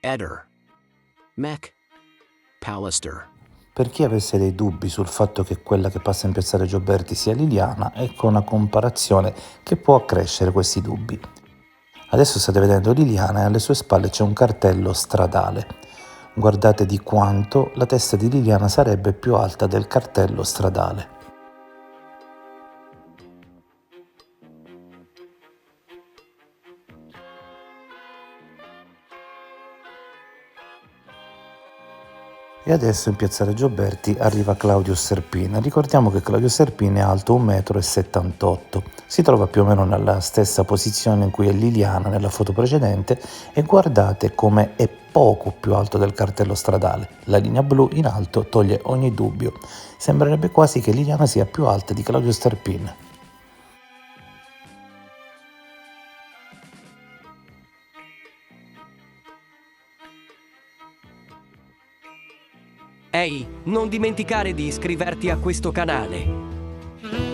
Eder. Mech. Pallister. Per chi avesse dei dubbi sul fatto che quella che passa in piazzale Gioberti sia Liliana, ecco una comparazione che può accrescere questi dubbi. Adesso state vedendo Liliana e alle sue spalle c'è un cartello stradale. Guardate di quanto la testa di Liliana sarebbe più alta del cartello stradale. E adesso in piazzale Gioberti arriva Claudio Serpin. Ricordiamo che Claudio Serpin è alto 1,78 m. Si trova più o meno nella stessa posizione in cui è Liliana nella foto precedente e guardate come è poco più alto del cartello stradale. La linea blu in alto toglie ogni dubbio. Sembrerebbe quasi che Liliana sia più alta di Claudio Serpin. Ehi, non dimenticare di iscriverti a questo canale.